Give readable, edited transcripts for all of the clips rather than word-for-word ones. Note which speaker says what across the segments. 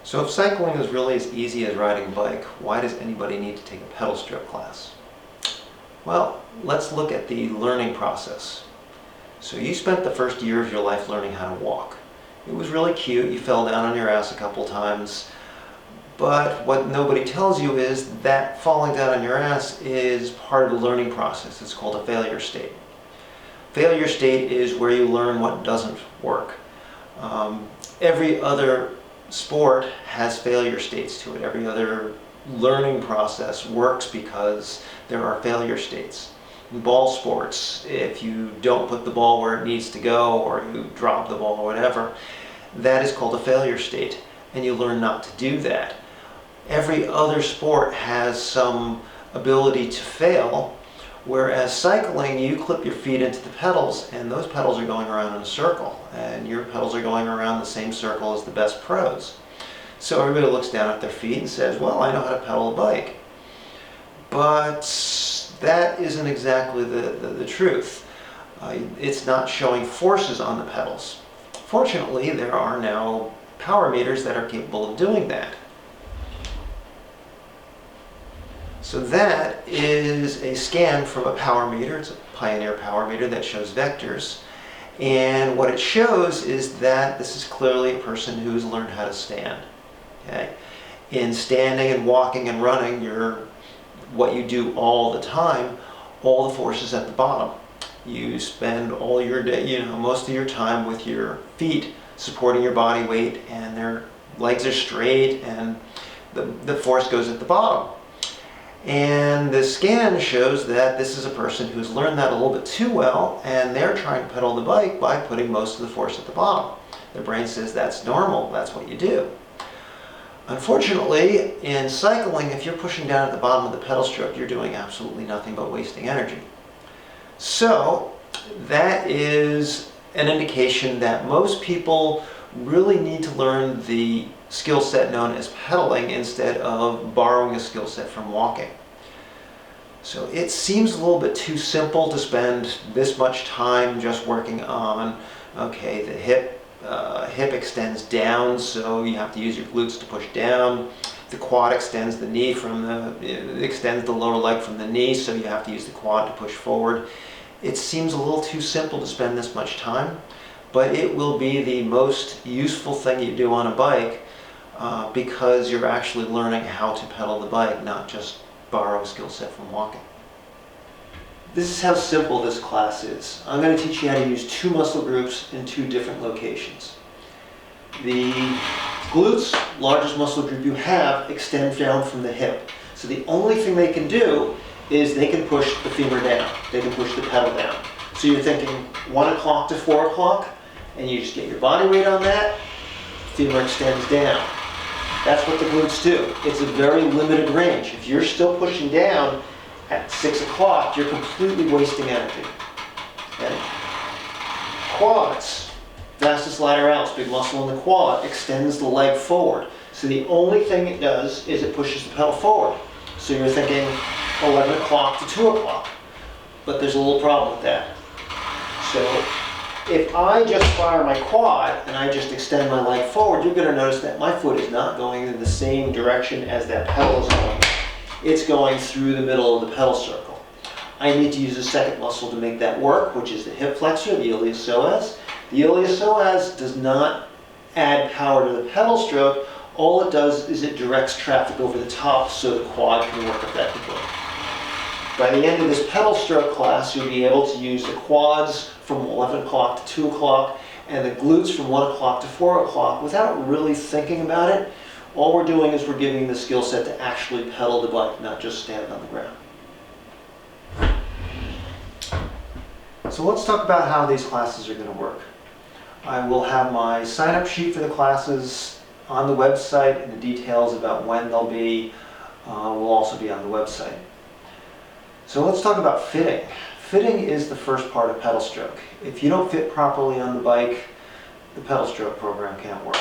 Speaker 1: So if cycling is really as easy as riding a bike, why does anybody need to take a pedal stroke class? Well, let's look at the learning process. So you spent the first year of your life learning how to walk. It was really cute, you fell down on your ass a couple times, but what nobody tells you is that falling down on your ass is part of the learning process. It's called a failure state. Failure state is where you learn what doesn't work. Every other sport has failure states to it. Every other learning process works because there are failure states. In ball sports, if you don't put the ball where it needs to go, or you drop the ball or whatever, that is called a failure state, and you learn not to do that. Every other sport has some ability to fail, whereas cycling, you clip your feet into the pedals, and those pedals are going around in a circle, and your pedals are going around the same circle as the best pros. So everybody looks down at their feet and says, well, I know how to pedal a bike. But that isn't exactly the truth. It's not showing forces on the pedals. Fortunately, there are now power meters that are capable of doing that. So that is a scan from a power meter. It's a Pioneer power meter that shows vectors. And what it shows is that this is clearly a person who's learned how to stand. Okay? In standing and walking and running, what you do all the time, all the force is at the bottom. You spend all your day, most of your time with your feet supporting your body weight, and their legs are straight, and the force goes at the bottom. And the scan shows that this is a person who's learned that a little bit too well, and they're trying to pedal the bike by putting most of the force at the bottom. Their brain says that's normal, that's what you do. Unfortunately, in cycling, if you're pushing down at the bottom of the pedal stroke, you're doing absolutely nothing but wasting energy. So that is an indication that most people really need to learn the skill set known as pedaling instead of borrowing a skill set from walking. So it seems a little bit too simple to spend this much time just working on, okay, the hip extends down, so you have to use your glutes to push down. The quad extends the knee extends the lower leg from the knee, so you have to use the quad to push forward. It seems a little too simple to spend this much time, but it will be the most useful thing you do on a bike because you're actually learning how to pedal the bike, not just borrow a skill set from walking. This is how simple this class is. I'm going to teach you how to use two muscle groups in two different locations. The glutes, largest muscle group you have, extend down from the hip. So the only thing they can do is they can push the femur down. They can push the pedal down. So you're thinking 1 o'clock to 4 o'clock, and you just get your body weight on that, femur extends down. That's what the glutes do. It's a very limited range. If you're still pushing down at 6 o'clock, you're completely wasting energy. Okay? Quads, vastus lateralis, big muscle in the quad, extends the leg forward. So the only thing it does is it pushes the pedal forward. So you're thinking 11 o'clock to 2 o'clock. But there's a little problem with that. So if I just fire my quad and I just extend my leg forward, you're going to notice that my foot is not going in the same direction as that pedal is going. It's going through the middle of the pedal circle. I need to use a second muscle to make that work, which is the hip flexor, the iliopsoas. The iliopsoas does not add power to the pedal stroke. All it does is it directs traffic over the top so the quad can work effectively. By the end of this pedal stroke class, you'll be able to use the quads from 11 o'clock to 2 o'clock and the glutes from 1 o'clock to 4 o'clock without really thinking about it. All we're doing is we're giving the skill set to actually pedal the bike, not just stand on the ground. So let's talk about how these classes are going to work. I will have my sign-up sheet for the classes on the website, and the details about when they'll be will also be on the website. So let's talk about fitting. Fitting is the first part of pedal stroke. If you don't fit properly on the bike, the pedal stroke program can't work.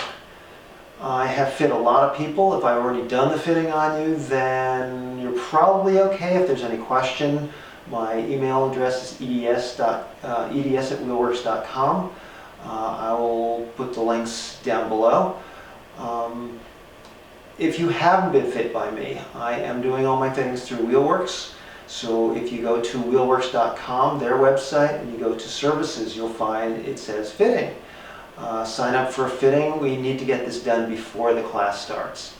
Speaker 1: I have fit a lot of people. If I've already done the fitting on you, then you're probably okay. If there's any question, my email address is eds@wheelworks.com. I will put the links down below. If you haven't been fit by me, I am doing all my fittings through Wheelworks. So if you go to wheelworks.com, their website, and you go to services, you'll find it says fitting. Sign up for a fitting. We need to get this done before the class starts.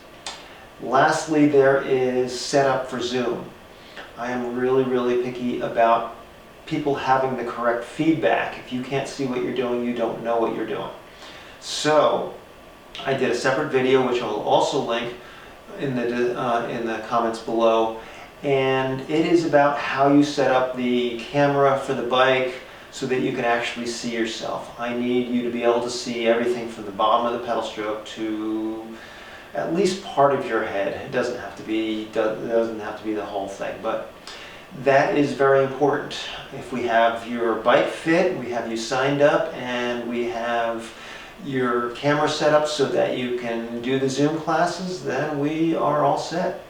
Speaker 1: Lastly, there is setup for Zoom. I am really picky about people having the correct feedback. If you can't see what you're doing, you don't know what you're doing. So I did a separate video, which I'll also link in the comments below, and it is about how you set up the camera for the bike so that you can actually see yourself. I need you to be able to see everything from the bottom of the pedal stroke to at least part of your head. It doesn't have to be the whole thing, but that is very important. If we have your bike fit, we have you signed up, and we have your camera set up so that you can do the Zoom classes, then we are all set.